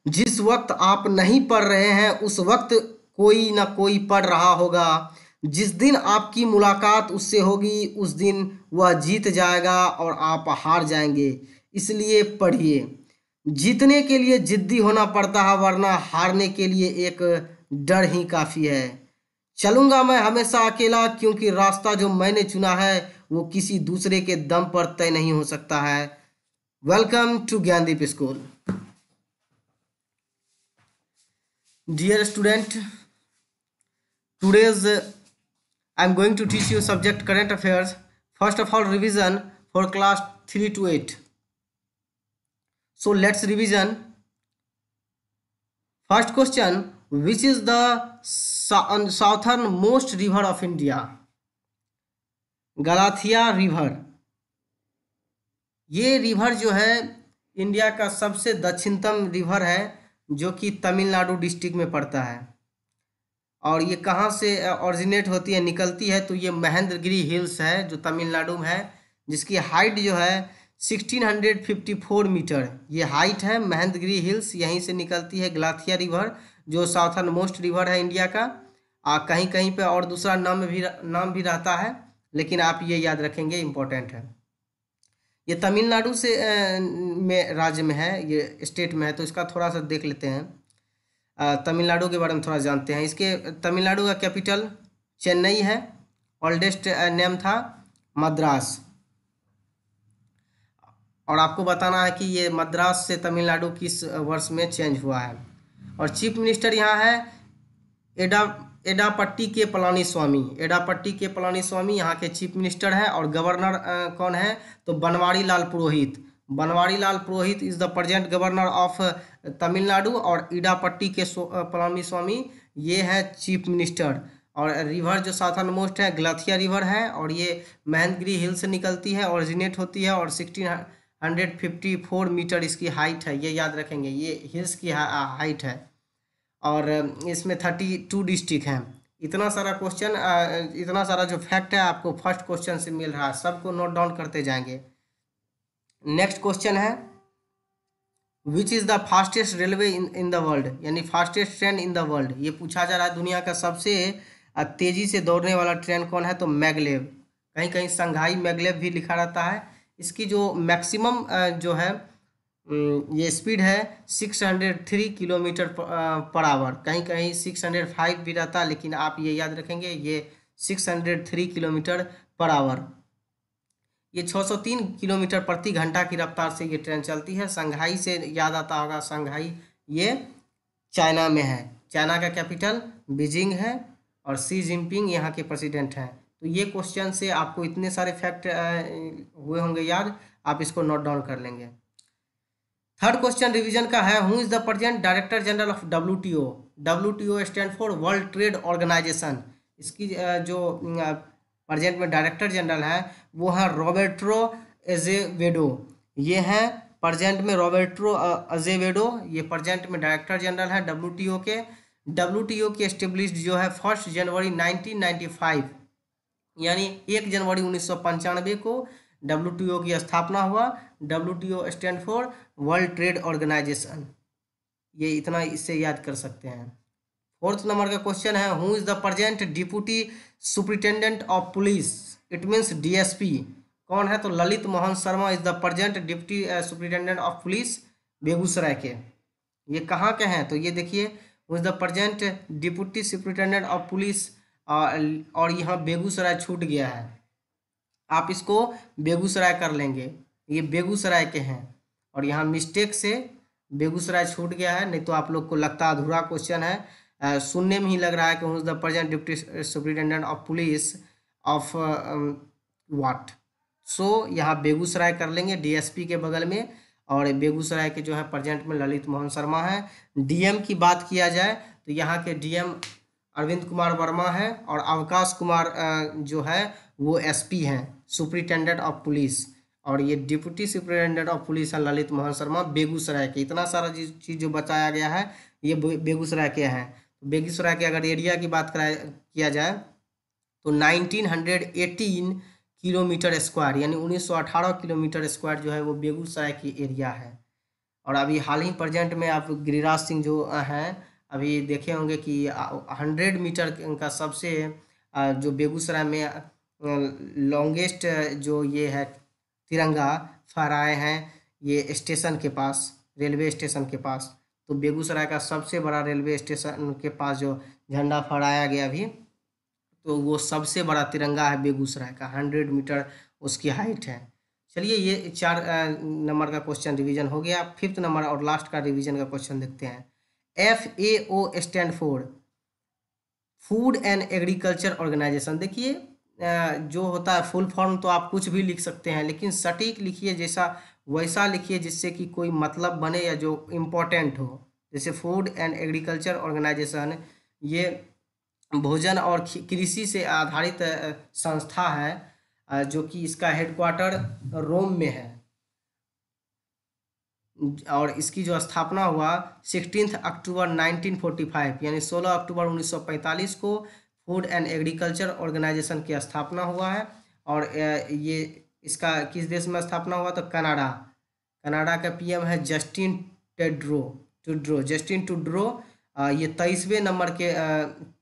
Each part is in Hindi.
जिस वक्त आप नहीं पढ़ रहे हैं उस वक्त कोई ना कोई पढ़ रहा होगा। जिस दिन आपकी मुलाकात उससे होगी उस दिन वह जीत जाएगा और आप हार जाएंगे। इसलिए पढ़िए। जीतने के लिए जिद्दी होना पड़ता है, वरना हारने के लिए एक डर ही काफ़ी है। चलूंगा मैं हमेशा अकेला, क्योंकि रास्ता जो मैंने चुना है वो किसी दूसरे के दम पर तय नहीं हो सकता है। Welcome to Gyandeep school. Dear student, today's I am going to teach you subject current affairs. First of all, revision for class 3 to 8. So let's revision. First question: which is the southernmost river of India? Galathea river. ये रिवर जो है इंडिया का सबसे दक्षिणतम रिवर है, जो कि तमिलनाडु डिस्ट्रिक्ट में पड़ता है। और ये कहाँ से ओरिजिनेट होती है, निकलती है, तो ये महेंद्रगिरी हिल्स है जो तमिलनाडु में है, जिसकी हाइट जो है 1654 मीटर ये हाइट है। महेंद्रगिरी हिल्स यहीं से निकलती है गलाथिया रिवर, जो साउथर्न मोस्ट रिवर है इंडिया का। कहीं कहीं पे और दूसरा नाम भी रहता है, लेकिन आप ये याद रखेंगे, इम्पोर्टेंट है। ये तमिलनाडु से में राज्य में है, ये स्टेट में है, तो इसका थोड़ा सा देख लेते हैं। तमिलनाडु के बारे में थोड़ा जानते हैं। इसके तमिलनाडु का कैपिटल चेन्नई है। ओल्डेस्ट नेम था मद्रास। और आपको बताना है कि ये मद्रास से तमिलनाडु किस वर्ष में चेंज हुआ है। और चीफ मिनिस्टर यहाँ है एडापट्टी के पलानीस्वामी। एडापट्टी के पलानीस्वामी यहाँ के चीफ मिनिस्टर है। और गवर्नर कौन है, तो Banwari Lal Purohit. Banwari Lal Purohit is the present governor of Tamil Nadu. और इडापट्टी के पलानीस्वामी ये है चीफ मिनिस्टर। और रिवर जो साउथर्न मोस्ट है गलाथिया रिवर है, और ये महेंद्रगिरी हिल से निकलती है, ओरिजिनेट होती है, और 1654 मीटर इसकी हाइट है। ये याद रखेंगे, ये हिल्स की हाइट है। और इसमें 32 डिस्ट्रिक्ट हैं। इतना सारा क्वेश्चन, इतना सारा जो फैक्ट है आपको फर्स्ट क्वेश्चन से मिल रहा है, सबको नोट डाउन करते जाएंगे। नेक्स्ट क्वेश्चन है which is the fastest railway in the world, यानी fastest train in the world. ये पूछा जा रहा है दुनिया का सबसे तेज़ी से दौड़ने वाला ट्रेन कौन है, तो मैगलेव। कहीं कहीं संघाई मैगलेव भी लिखा रहता है। इसकी जो मैक्सिमम जो है ये स्पीड है 603 किलोमीटर पर आवर। कहीं कहीं 605 भी रहता है, लेकिन आप ये याद रखेंगे ये 603 किलोमीटर पर आवर। ये 603 किलोमीटर प्रति घंटा की रफ्तार से ये ट्रेन चलती है। संघाई से याद आता होगा, संघाई ये चाइना में है। चाइना का कैपिटल बीजिंग है, और शी जिनपिंग यहाँ के प्रेसिडेंट हैं। तो ये क्वेश्चन से आपको इतने सारे फैक्ट हुए होंगे याद, आप इसको नोट डाउन कर लेंगे। थर्ड क्वेश्चन रिवीजन का है, who is the present director general of WTO। WTO stand for world trade organisation. इसकी जो प्रेजेंट में डायरेक्टर जनरल है वो है रॉबर्टो अजेवेडो। ये हैं प्रेजेंट में रॉबर्टो अजेवेडो, ये प्रेजेंट में डायरेक्टर जनरल है WTO के। WTO की एस्टेब्लिश्ड जो है 1 जनवरी 1995, यानी 1 जनवरी 1995 को WTO की स्थापना हुआ। WTO stand for world trade organisation. ये इतना इससे याद कर सकते हैं। फोर्थ नंबर का क्वेश्चन है, who is the present deputy superintendent of police. It means DSP। कौन है, तो Lalit Mohan Sharma is the present deputy superintendent of police Begusarai के। ये कहाँ के हैं, तो ये देखिए, who is the present deputy superintendent of police, और यहाँ बेगूसराय छूट गया है, आप इसको बेगूसराय कर लेंगे। ये बेगूसराय के हैं, और यहाँ मिस्टेक से बेगूसराय छूट गया है, नहीं तो आप लोग को लगता अधूरा क्वेश्चन है। सुनने में ही लग रहा है कि who is the present deputy superintendent of police of what. So यहाँ बेगूसराय कर लेंगे DSP के बगल में। और बेगूसराय के जो है प्रेजेंट में ललित मोहन शर्मा है। DM की बात किया जाए तो यहाँ के DM अरविंद कुमार वर्मा है, और अवकाश कुमार जो है वो SP हैं, सुपरिटेंडेंट ऑफ पुलिस। और ये डिप्टी सुपरिटेंडेंट ऑफ पुलिस है ललित मोहन शर्मा, बेगूसराय के। इतना सारा चीज़ जो बताया गया है ये बेगूसराय के हैं। बेगूसराय के अगर एरिया की बात किया जाए तो 1918 किलोमीटर स्क्वायर, यानी 1918 किलोमीटर स्क्वायर जो है वो बेगूसराय की एरिया है। और अभी हाल ही प्रेजेंट में आप गिरिराज सिंह जो हैं, अभी देखे होंगे कि 100 मीटर का सबसे जो बेगूसराय में लॉन्गेस्ट जो ये है तिरंगा फहराए हैं, ये स्टेशन के पास, रेलवे स्टेशन के पास। तो बेगूसराय का सबसे बड़ा रेलवे स्टेशन के पास जो झंडा फहराया गया अभी, तो वो सबसे बड़ा तिरंगा है बेगूसराय का, 100 मीटर उसकी हाइट है। चलिए, ये 4 नंबर का क्वेश्चन रिवीजन हो गया। 5th नंबर और लास्ट का रिवीजन का क्वेश्चन देखते हैं। FAO stand for food and agriculture organisation. देखिए, जो होता है फुल फॉर्म तो आप कुछ भी लिख सकते हैं, लेकिन सटीक लिखिए, जैसा वैसा लिखिए जिससे कि कोई मतलब बने या जो इम्पोर्टेंट हो। जैसे फूड एंड एग्रीकल्चर ऑर्गेनाइजेशन, ये भोजन और कृषि से आधारित संस्था है, जो कि इसका हेडक्वार्टर रोम में है, और इसकी जो स्थापना हुआ 16 अक्टूबर 1945, यानी 16 अक्टूबर 1945 को फूड एंड एग्रीकल्चर ऑर्गेनाइजेशन की स्थापना हुआ है। और ये इसका किस देश में स्थापना हुआ? तो कनाडा। कनाडा का पीएम है जस्टिन ट्रूडो। जस्टिन ट्रूडो ये 23वें नंबर के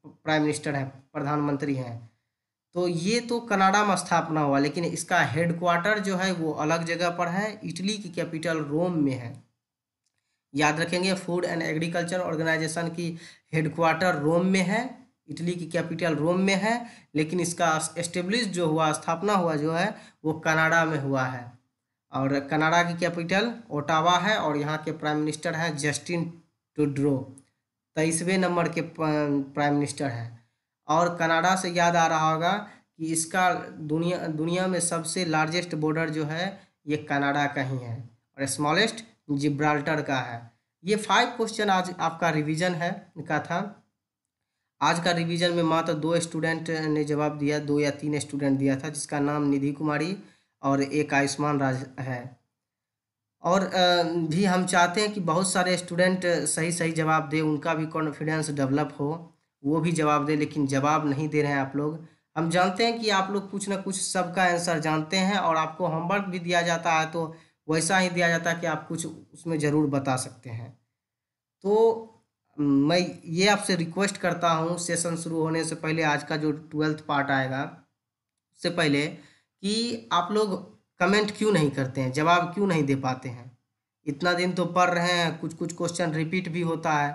प्राइम मिनिस्टर हैं, प्रधानमंत्री हैं। तो ये तो कनाडा में स्थापना हुआ, लेकिन इसका हेडक्वार्टर जो है वो अलग जगह पर है, इटली की कैपिटल रोम में है। याद रखेंगे, फूड एंड एग्रीकल्चर ऑर्गेनाइजेशन की हेडक्वार्टर रोम में है, इटली की कैपिटल रोम में है, लेकिन इसका एस्टेब्लिश जो हुआ, स्थापना हुआ जो है, वो कनाडा में हुआ है। और कनाडा की कैपिटल ओटावा है, और यहाँ के प्राइम मिनिस्टर हैं जस्टिन ट्रूडो, 23वें नंबर के प्राइम मिनिस्टर हैं। और कनाडा से याद आ रहा होगा कि इसका दुनिया में सबसे लार्जेस्ट बॉर्डर जो है ये कनाडा का ही है, और स्मॉलेस्ट जिब्राल्टर का है। ये 5 क्वेश्चन आज आपका रिवीजन है का था। आज का रिवीजन में मात्र 2 स्टूडेंट ने जवाब दिया, 2 या 3 स्टूडेंट दिया था, जिसका नाम निधि कुमारी और एक आयुष्मान राज है। और भी हम चाहते हैं कि बहुत सारे स्टूडेंट सही सही जवाब दें, उनका भी कॉन्फिडेंस डेवलप हो, वो भी जवाब दें, लेकिन जवाब नहीं दे रहे हैं आप लोग। हम जानते हैं कि आप लोग कुछ ना कुछ सबका आंसर जानते हैं, और आपको होमवर्क भी दिया जाता है तो वैसा ही दिया जाता है कि आप कुछ उसमें ज़रूर बता सकते हैं। तो मैं ये आपसे रिक्वेस्ट करता हूँ, सेशन शुरू होने से पहले, आज का जो 12th पार्ट आएगा उससे पहले, कि आप लोग कमेंट क्यों नहीं करते हैं, जवाब क्यों नहीं दे पाते हैं। इतना दिन तो पढ़ रहे हैं, कुछ कुछ क्वेश्चन रिपीट भी होता है,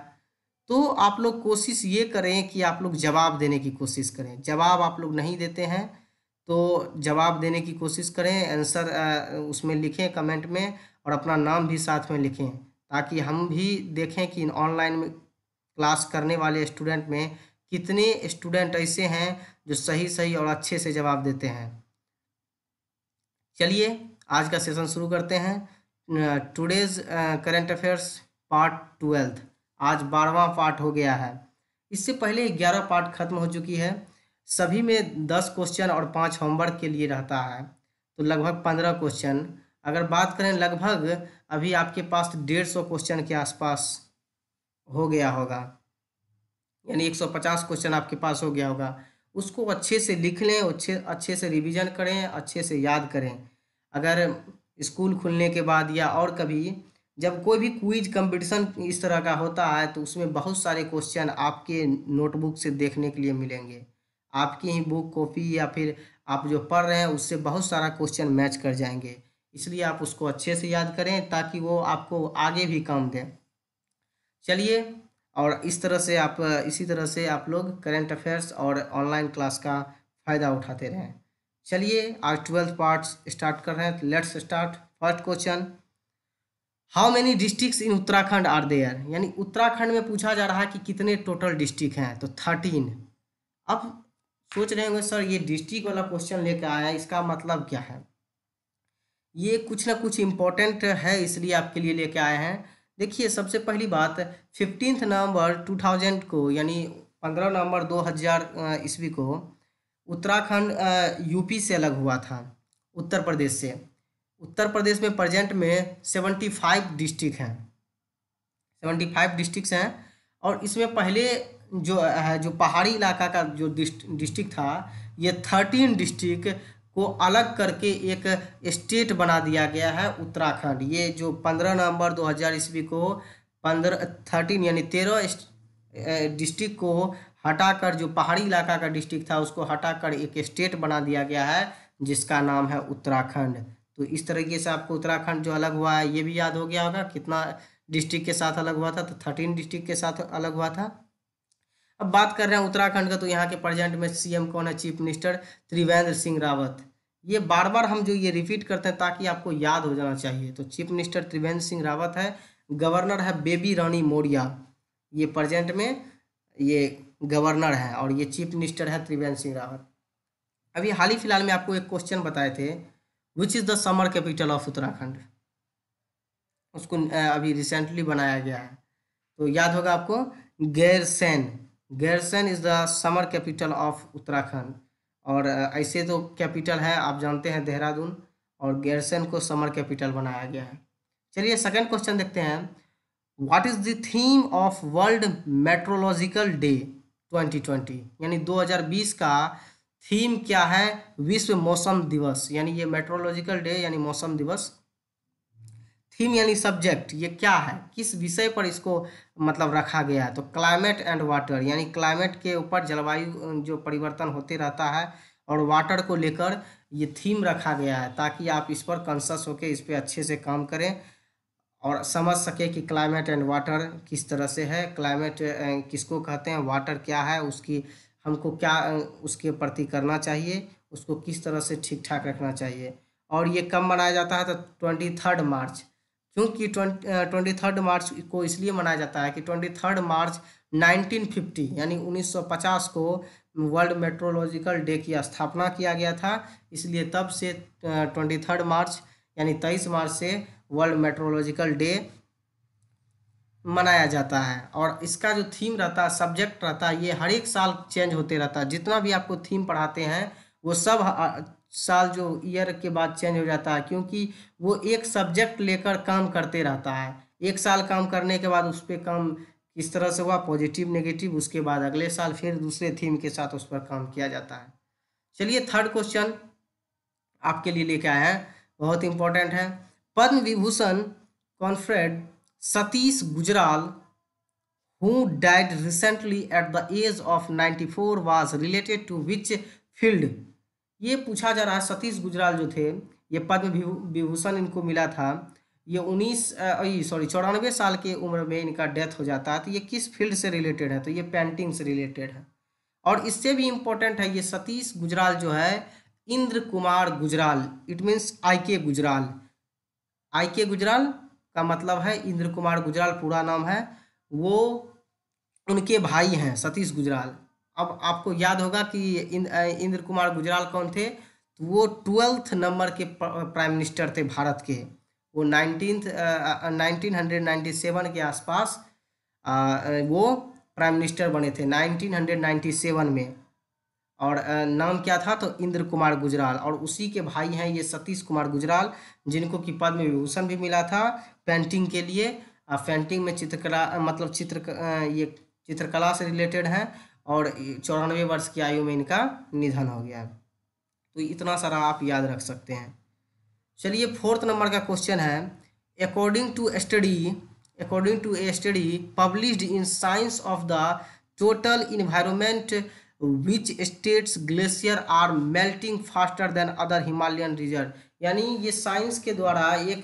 तो आप लोग कोशिश ये करें कि आप लोग जवाब देने की कोशिश करें। जवाब आप लोग नहीं देते हैं तो जवाब देने की कोशिश करें, आंसर उसमें लिखें कमेंट में, और अपना नाम भी साथ में लिखें, ताकि हम भी देखें कि ऑनलाइन में क्लास करने वाले स्टूडेंट में कितने स्टूडेंट ऐसे हैं जो सही सही और अच्छे से जवाब देते हैं। चलिए, आज का सेशन शुरू करते हैं। Today's current affairs part 12। आज 12वां पार्ट हो गया है। इससे पहले 11 पार्ट खत्म हो चुकी है। सभी में 10 क्वेश्चन और 5 होमवर्क के लिए रहता है, तो लगभग 15 क्वेश्चन। अगर बात करें, लगभग अभी आपके पास 150 क्वेश्चन के आसपास हो गया होगा, यानी 150 क्वेश्चन आपके पास हो गया होगा। उसको अच्छे से लिख लें, अच्छे से रिवीजन करें, अच्छे से याद करें। अगर स्कूल खुलने के बाद या और कभी जब कोई भी क्विज कंपटीशन इस तरह का होता है, तो उसमें बहुत सारे क्वेश्चन आपके नोटबुक से देखने के लिए मिलेंगे। आपकी ही बुक कॉपी या फिर आप जो पढ़ रहे हैं उससे बहुत सारा क्वेश्चन मैच कर जाएंगे। इसलिए आप उसको अच्छे से याद करें, ताकि वो आपको आगे भी काम दें। चलिए, और इसी तरह से आप लोग करंट अफेयर्स और ऑनलाइन क्लास का फ़ायदा उठाते रहें। चलिए, आज 12th पार्ट स्टार्ट कर रहे हैं। Let's start. First question, how many districts in Uttarakhand are there? यानी उत्तराखंड में पूछा जा रहा है कि कितने टोटल डिस्ट्रिक्ट हैं, तो 13। अब सोच रहे होंगे सर ये डिस्ट्रिक्ट वाला क्वेश्चन लेकर आया, इसका मतलब क्या है? ये कुछ ना कुछ इम्पोर्टेंट है, इसलिए आपके लिए लेके आए हैं। देखिए, सबसे पहली बात, 15 नवंबर 2000 को, यानी 15 नवंबर 2000 ईस्वी को उत्तराखंड यूपी से अलग हुआ था, उत्तर प्रदेश से। उत्तर प्रदेश में प्रेजेंट में 75 डिस्ट्रिक्ट हैं, 75 डिस्ट्रिक्ट्स हैं। और इसमें पहले जो पहाड़ी इलाका का जो डिस्ट्रिक्ट था, ये 13 डिस्ट्रिक्ट को अलग करके एक स्टेट बना दिया गया है उत्तराखंड। ये जो 15 नवंबर 2000 ईस्वी को 13 यानी 13 डिस्ट्रिक्ट को हटाकर, जो पहाड़ी इलाका का डिस्ट्रिक्ट था उसको हटाकर एक स्टेट बना दिया गया है जिसका नाम है उत्तराखंड। तो इस तरीके से आपको उत्तराखंड जो अलग हुआ है ये भी याद हो गया होगा, कितना डिस्ट्रिक्ट के साथ अलग हुआ था, तो 13 डिस्ट्रिक्ट के साथ अलग हुआ था। अब बात कर रहे हैं उत्तराखंड का, तो यहाँ के प्रेजेंट में सीएम कौन है? Chief minister Trivendra Singh Rawat. ये बार बार हम जो ये रिपीट करते हैं ताकि आपको याद हो जाना चाहिए। तो चीफ मिनिस्टर त्रिवेंद्र सिंह रावत है, गवर्नर है बेबी रानी मौर्य, ये प्रेजेंट में ये गवर्नर है, और ये चीफ मिनिस्टर है त्रिवेंद्र सिंह रावत। अभी हाल ही फिलहाल में आपको एक क्वेश्चन बताए थे, विच is the summer capital of Uttarakhand, उसको अभी रिसेंटली बनाया गया है, तो याद होगा आपको Gairsain. Gairsain is the summer capital of Uttarakhand. और ऐसे तो कैपिटल है आप जानते हैं देहरादून, और गैरसैंण को समर कैपिटल बनाया गया है। चलिए सेकंड क्वेश्चन देखते हैं, what is the theme of world meteorological day 2020, यानी 2020 का थीम क्या है? विश्व मौसम दिवस, यानी ये मेट्रोलॉजिकल डे यानी मौसम दिवस। थीम यानी सब्जेक्ट, ये क्या है, किस विषय पर इसको मतलब रखा गया है? तो क्लाइमेट एंड वाटर, यानी क्लाइमेट के ऊपर, जलवायु जो परिवर्तन होते रहता है, और वाटर को लेकर ये थीम रखा गया है ताकि आप इस पर कॉन्शस होकर इस पर अच्छे से काम करें और समझ सके कि क्लाइमेट एंड वाटर किस तरह से है, क्लाइमेट किसको कहते हैं, वाटर क्या है, उसकी हमको क्या उसके प्रति करना चाहिए, उसको किस तरह से ठीक ठाक रखना चाहिए। और ये कब मनाया जाता है? तो 23 मार्च। क्योंकि 23 मार्च को इसलिए मनाया जाता है कि 23 मार्च 1950 यानी 1950 को वर्ल्ड मेट्रोलॉजिकल डे की स्थापना किया गया था, इसलिए तब से 23 मार्च यानी 23 मार्च से वर्ल्ड मेट्रोलॉजिकल डे मनाया जाता है। और इसका जो थीम रहता है, सब्जेक्ट रहता है, ये हर एक साल चेंज होते रहता है। जितना भी आपको थीम पढ़ाते हैं वो सब साल जो ईयर के बाद चेंज हो जाता है, क्योंकि वो एक सब्जेक्ट लेकर काम करते रहता है। एक साल काम करने के बाद उस पर काम किस तरह से हुआ, पॉजिटिव नेगेटिव, उसके बाद अगले साल फिर दूसरे थीम के साथ उस पर काम किया जाता है। चलिए थर्ड क्वेश्चन आपके लिए लेके आए हैं, बहुत इंपॉर्टेंट है। Padma Vibhushan कॉन्फ्रेड Satish Gujral who died recently at the age of 94 was related to which field? ये पूछा जा रहा है, सतीश गुजराल जो थे, ये पद्म विभूषण इनको मिला था, ये 94 साल की उम्र में इनका डेथ हो जाता है, तो ये किस फील्ड से रिलेटेड है? तो ये पेंटिंग से रिलेटेड है। और इससे भी इम्पोर्टेंट है, ये सतीश गुजराल जो है Indra Kumar Gujral, it means IK. Gujral. IK. Gujral का मतलब है इंद्र कुमार गुजराल, पूरा नाम है, वो उनके भाई हैं सतीश गुजराल। अब आपको याद होगा कि इंद्र कुमार गुजराल कौन थे? तो वो 12th नंबर के प्राइम मिनिस्टर थे भारत के। वो 1997 के आसपास वो प्राइम मिनिस्टर बने थे 1997 में। और नाम क्या था? तो इंद्र कुमार गुजराल। और उसी के भाई हैं ये सतीश कुमार गुजराल, जिनको कि पद्म विभूषण भी मिला था पेंटिंग के लिए। पेंटिंग में चित्रकला मतलब ये चित्रकला से रिलेटेड है, और 94 वर्ष की आयु में इनका निधन हो गया। तो इतना सारा आप याद रख सकते हैं। चलिए फोर्थ नंबर का क्वेश्चन है, according to a study published in Science of the Total Environment which states glacier are melting faster than other Himalayan region, यानी ये साइंस के द्वारा एक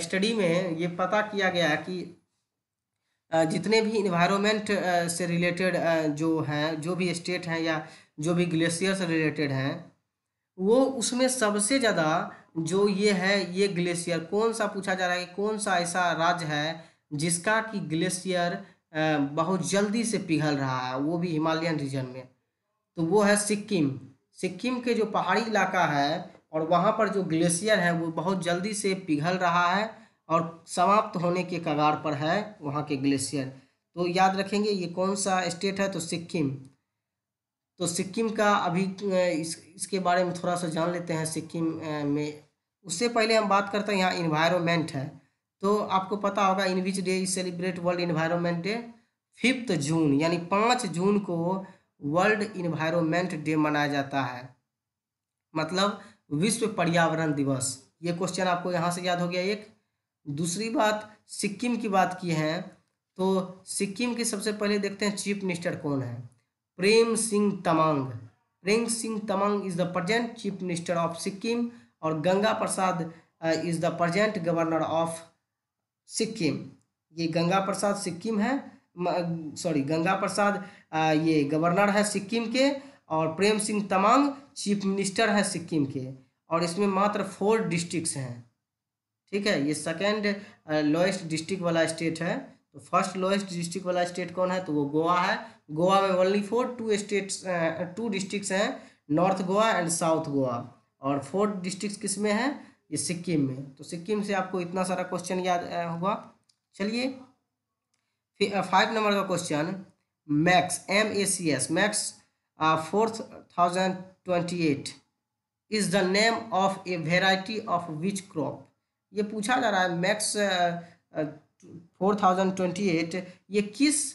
स्टडी में ये पता किया गया है कि जितने भी इन्वायरमेंट से रिलेटेड जो हैं, जो भी स्टेट हैं या जो भी ग्लेशियर से रिलेटेड हैं, वो उसमें सबसे ज़्यादा जो ये है, ये ग्लेशियर कौन सा पूछा जा रहा है कि कौन सा ऐसा राज्य है जिसका कि ग्लेशियर बहुत जल्दी से पिघल रहा है, वो भी हिमालयन रीजन में। तो वो है सिक्किम। सिक्किम के जो पहाड़ी इलाका है और वहाँ पर जो ग्लेशियर है वो बहुत जल्दी से पिघल रहा है और समाप्त होने के कगार पर है वहाँ के ग्लेशियर। तो याद रखेंगे ये कौन सा स्टेट है? तो सिक्किम। तो सिक्किम का अभी इसके बारे में थोड़ा सा जान लेते हैं सिक्किम में। उससे पहले हम बात करते हैं यहाँ इन्वायरमेंट है। तो आपको पता होगा in which day is celebrate world environment day? 5 जून, यानी 5 जून को वर्ल्ड इन्वायरमेंट डे मनाया जाता है। मतलब विश्व पर्यावरण दिवस। ये क्वेश्चन आपको यहाँ से याद हो गया एक। दूसरी बात, सिक्किम की बात की है तो सिक्किम के सबसे पहले देखते हैं चीफ मिनिस्टर कौन है। Prem Singh Tamang. Prem Singh Tamang is the present chief minister of Sikkim. और Ganga Prasad is the present governor of Sikkim. ये गंगा प्रसाद सिक्किम है, सॉरी गंगा प्रसाद ये गवर्नर है सिक्किम के, और प्रेम सिंह तमांग चीफ मिनिस्टर है सिक्किम के। और इसमें मात्र 4 डिस्ट्रिक्ट्स हैं, ठीक है। ये सेकेंड लोएस्ट डिस्ट्रिक्ट वाला स्टेट है। तो फर्स्ट लोएस्ट डिस्ट्रिक्ट वाला स्टेट कौन है, तो वो गोवा है। गोवा में ओनली 2 डिस्ट्रिक्ट्स हैं, north Goa and south Goa. और 4 डिस्ट्रिक्ट्स किस में है, ये सिक्किम में। तो सिक्किम से आपको इतना सारा क्वेश्चन याद होगा। चलिए 5 नंबर का question, max MACS max 4028 is the name of a variety of which crop. ये पूछा जा रहा है मैक्स 4028 ये किस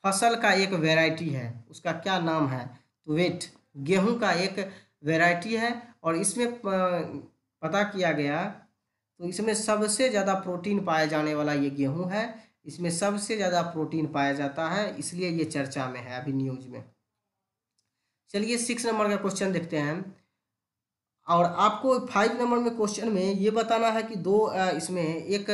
फसल का एक वैरायटी है, उसका क्या नाम है। तो वेट, गेहूं का एक वैरायटी है। और इसमें पता किया गया तो इसमें सबसे ज़्यादा प्रोटीन पाया जाने वाला ये गेहूं है। इसमें सबसे ज़्यादा प्रोटीन पाया जाता है, इसलिए ये चर्चा में है अभी न्यूज में। चलिए 6 नंबर का क्वेश्चन देखते हैं। और आपको 5 नंबर में क्वेश्चन में ये बताना है कि इसमें एक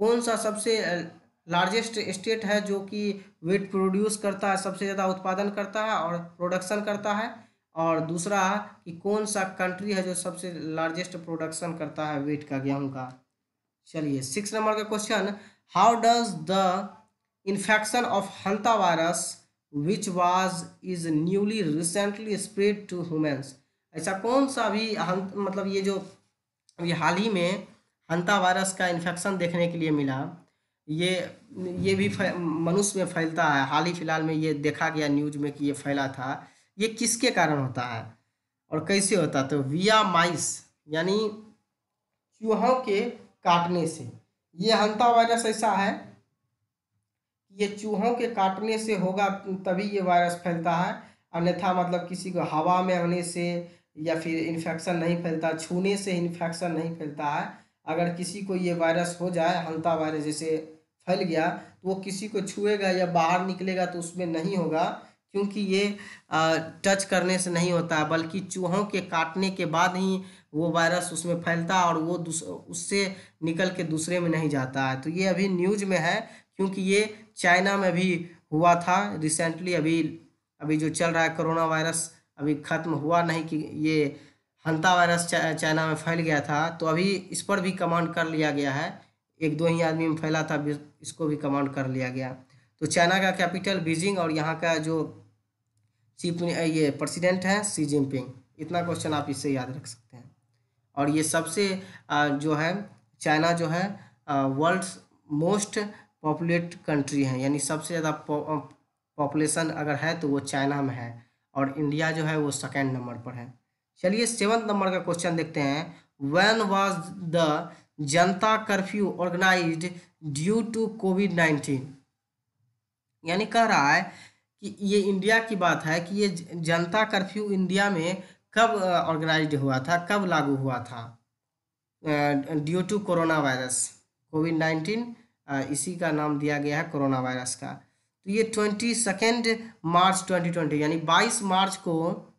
कौन सा सबसे लार्जेस्ट स्टेट है जो कि वेट प्रोड्यूस करता है, सबसे ज़्यादा उत्पादन करता है और प्रोडक्शन करता है। और दूसरा कि कौन सा कंट्री है जो सबसे लार्जेस्ट प्रोडक्शन करता है वेट का, गेहूं का। चलिए 6 नंबर का question, how does the infection of hantavirus which was is newly recently spread to humans. ऐसा कौन सा भी मतलब ये जो अभी हाल ही में हंता वायरस का इन्फेक्शन देखने के लिए मिला, ये भी मनुष्य में फैलता है। हाल ही फिलहाल में ये देखा गया न्यूज में कि ये फैला था। ये किसके कारण होता है और कैसे होता है, तो विया माइस यानी चूहों के काटने से। ये हंता वायरस ऐसा है, ये चूहों के काटने से होगा तभी ये वायरस फैलता है, अन्यथा मतलब किसी को हवा में आने से या फिर इन्फेक्शन नहीं फैलता, छूने से इन्फेक्शन नहीं फैलता है। अगर किसी को ये वायरस हो जाए, हंता वायरस जैसे फैल गया, तो वो किसी को छुएगा या बाहर निकलेगा तो उसमें नहीं होगा, क्योंकि ये टच करने से नहीं होता है, बल्कि चूहों के काटने के बाद ही वो वायरस उसमें फैलता है और वो उससे निकल के दूसरे में नहीं जाता है। तो ये अभी न्यूज में है, क्योंकि ये चाइना में भी हुआ था रिसेंटली। अभी जो चल रहा है कोरोना वायरस अभी ख़त्म हुआ नहीं कि ये हंता वायरस चाइना में फैल गया था, तो अभी इस पर भी कमांड कर लिया गया है। 1-2 ही आदमी में फैला था, इसको भी कमांड कर लिया गया। तो चाइना का कैपिटल बीजिंग और यहाँ का जो चीफ ये प्रेसिडेंट है शी जिनपिंग। इतना क्वेश्चन आप इससे याद रख सकते हैं। और ये सबसे जो है चाइना जो है वर्ल्ड मोस्ट पॉपुलेट कंट्री है, यानी सबसे ज़्यादा पॉपुलेशन अगर है तो वो चाइना में है। और इंडिया जो है वो 2nd नंबर पर है। चलिए 7 नंबर का क्वेश्चन देखते हैं। When was the Janata curfew organised due to कोविड-19। यानी कह रहा है कि ये इंडिया की बात है कि ये जनता कर्फ्यू इंडिया में कब ऑर्गेनाइज्ड हुआ था, कब लागू हुआ था। ड्यू टू कोरोना वायरस, कोविड-19 इसी का नाम दिया गया है कोरोना वायरस का। तो ये 22 मार्च 2020 यानी 22 मार्च को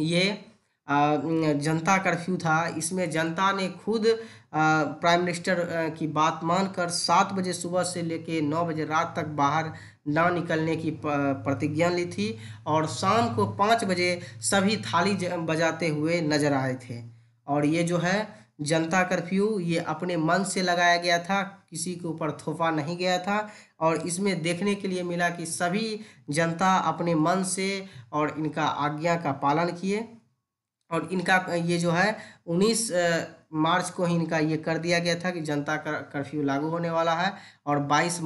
ये जनता कर्फ्यू था। इसमें जनता ने खुद प्राइम मिनिस्टर की बात मानकर 7 बजे सुबह से लेके 9 बजे रात तक बाहर ना निकलने की प्रतिज्ञा ली थी। और शाम को 5 बजे सभी थाली बजाते हुए नजर आए थे। और ये जो है जनता कर्फ्यू ये अपने मन से लगाया गया था, किसी के ऊपर थोपा नहीं गया था। और इसमें देखने के लिए मिला कि सभी जनता अपने मन से और इनका आज्ञा का पालन किए। और इनका ये जो है 19 मार्च को ही इनका ये कर दिया गया था कि जनता कर्फ्यू लागू होने वाला है। और 22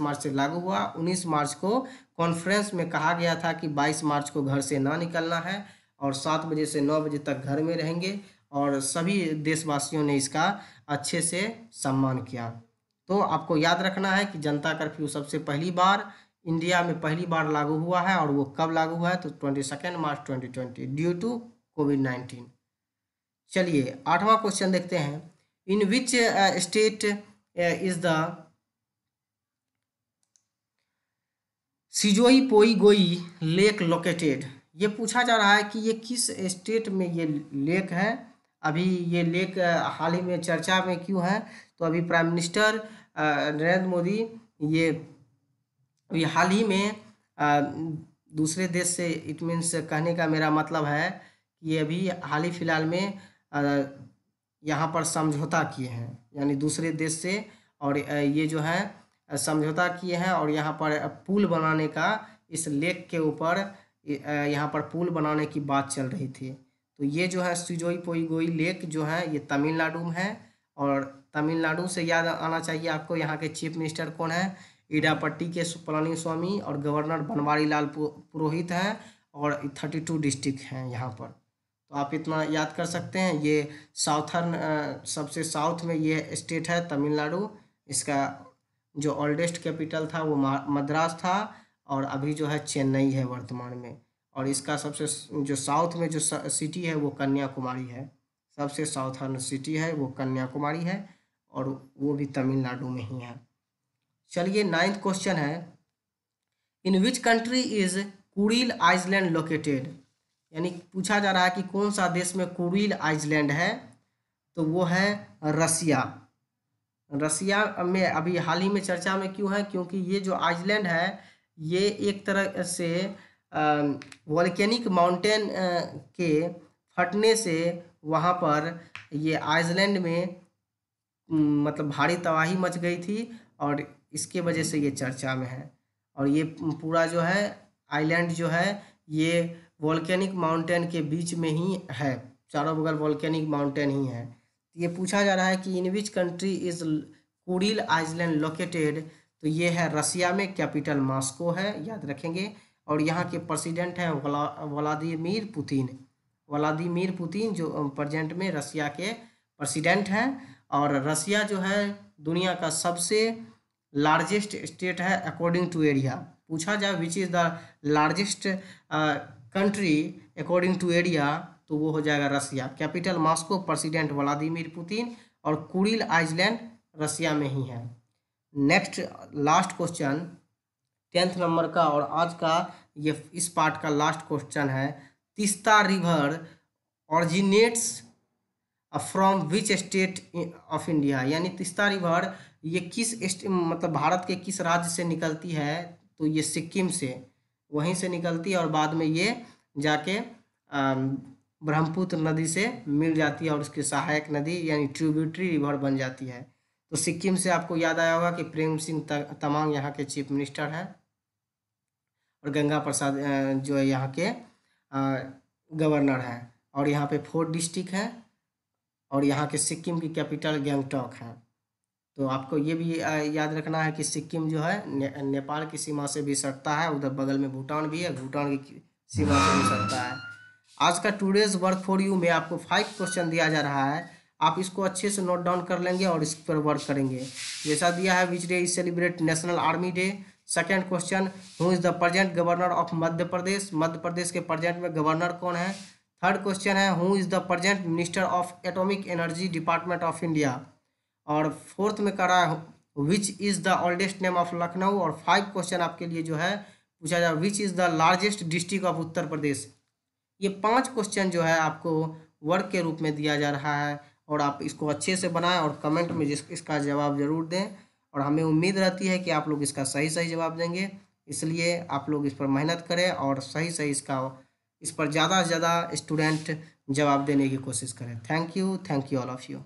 मार्च से लागू हुआ। 19 मार्च को कॉन्फ्रेंस में कहा गया था कि 22 मार्च को घर से ना निकलना है और 7 बजे से 9 बजे तक घर में रहेंगे। और सभी देशवासियों ने इसका अच्छे से सम्मान किया। तो आपको याद रखना है कि जनता कर्फ्यू सबसे पहली बार इंडिया में पहली बार लागू हुआ है। और वो कब लागू हुआ है, तो 22 मार्च 2020 ड्यू टू कोविड-19। चलिए 8वां क्वेश्चन देखते हैं। इन विच स्टेट इज द सिजोई पोई गोई लेक लोकेटेड। ये पूछा जा रहा है कि ये किस स्टेट में ये लेक है। अभी ये लेक हाल ही में चर्चा में क्यों है, तो अभी प्राइम मिनिस्टर नरेंद्र मोदी ये अभी हाल ही में दूसरे देश से, इट मीन्स कहने का मेरा मतलब है कि ये अभी हाल ही फिलहाल में यहाँ पर समझौता किए हैं, यानी दूसरे देश से, और ये जो है समझौता किए हैं और यहाँ पर पुल बनाने का, इस लेक के ऊपर यहाँ पर पुल बनाने की बात चल रही थी। तो ये जो है सिजोई पोई गोई लेक जो है ये तमिलनाडु में है, और तमिलनाडु से याद आना चाहिए आपको यहाँ के चीफ मिनिस्टर कौन है, इडापट्टी के पलानीस्वामी, और गवर्नर बनवारी लाल पुरोहित हैं, और 32 डिस्ट्रिक्ट हैं यहाँ पर। तो आप इतना याद कर सकते हैं। ये साउथर्न सबसे साउथ में ये स्टेट है तमिलनाडु। इसका जो ओल्डेस्ट कैपिटल था वो मद्रास था, और अभी जो है चेन्नई है वर्तमान में। और इसका सबसे जो साउथ में जो सिटी है वो कन्याकुमारी है, सबसे साउथर्न सिटी है वो कन्याकुमारी है, और वो भी तमिलनाडु में ही है। चलिए 9th क्वेश्चन है। In which country is Kuril island located. यानी पूछा जा रहा है कि कौन सा देश में कुरिल आइसलैंड है, तो वो है रसिया। रसिया में अभी हाल ही में चर्चा में क्यों है, क्योंकि ये जो आइसलैंड है ये एक तरह से वॉल्केनिक माउंटेन के फटने से वहाँ पर ये आइसलैंड में मतलब भारी तबाही मच गई थी, और इसके वजह से ये चर्चा में है। और ये पूरा जो है आइलैंड जो है ये वॉल्केनिक माउंटेन के बीच में ही है, चारों बगल वॉल्केनिक माउंटेन ही है। ये पूछा जा रहा है कि in which country is Kuril island located, तो ये है रसिया में, कैपिटल मॉस्को है, याद रखेंगे। और यहाँ के प्रेसिडेंट हैं व्लादिमीर पुतिन। व्लादिमीर पुतिन जो प्रेजेंट में रसिया के प्रेसिडेंट हैं। और रसिया जो है दुनिया का सबसे लार्जेस्ट स्टेट है अकॉर्डिंग टू एरिया। पूछा जाए which is the largest country according to area, तो वो हो जाएगा Russia. Capital Moscow, president Vladimir Putin, और कुरिल आइसलैंड रसिया में ही है। Next last question 10th number का, और आज का ये इस पार्ट का लास्ट क्वेश्चन है। Teesta river originates from which state of India. यानी तीस्ता रिवर ये किस मतलब भारत के किस राज्य से निकलती है, तो ये सिक्किम से, वहीं से निकलती है, और बाद में ये जाके ब्रह्मपुत्र नदी से मिल जाती है, और उसकी सहायक नदी यानी ट्रिब्यूटरी रिवर बन जाती है। तो सिक्किम से आपको याद आया होगा कि प्रेम सिंह तमांग यहाँ के चीफ मिनिस्टर हैं, और गंगा प्रसाद जो है यहाँ के गवर्नर हैं। और यहाँ पे 4 डिस्ट्रिक्ट हैं, और यहाँ के सिक्किम की कैपिटल गंगटोक है। तो आपको ये भी याद रखना है कि सिक्किम जो है नेपाल की सीमा से भी सटता है, उधर बगल में भूटान भी है, भूटान की सीमा से भी सटता है। आज का टुडेज वर्क फॉर यू में आपको 5 क्वेश्चन दिया जा रहा है, आप इसको अच्छे से नोट डाउन कर लेंगे और इस पर वर्क करेंगे। जैसा दिया है, which day is celebrate national army day. Second question, who is the present governor of Madhya Pradesh. Madhya Pradesh के प्रेजेंट में गवर्नर कौन है। थर्ड क्वेश्चन है, who is the present minister of atomic energy department of India. और फोर्थ में कह रहा है which is the oldest name of Lucknow. और 5 क्वेश्चन आपके लिए जो है पूछा जाए, which is the largest district of Uttar Pradesh. ये 5 क्वेश्चन जो है आपको वर्क के रूप में दिया जा रहा है, और आप इसको अच्छे से बनाएं और कमेंट में इसका जवाब ज़रूर दें। और हमें उम्मीद रहती है कि आप लोग इसका सही सही जवाब देंगे, इसलिए आप लोग इस पर मेहनत करें और सही सही इस पर ज़्यादा से ज़्यादा स्टूडेंट जवाब देने की कोशिश करें। Thank you all of you.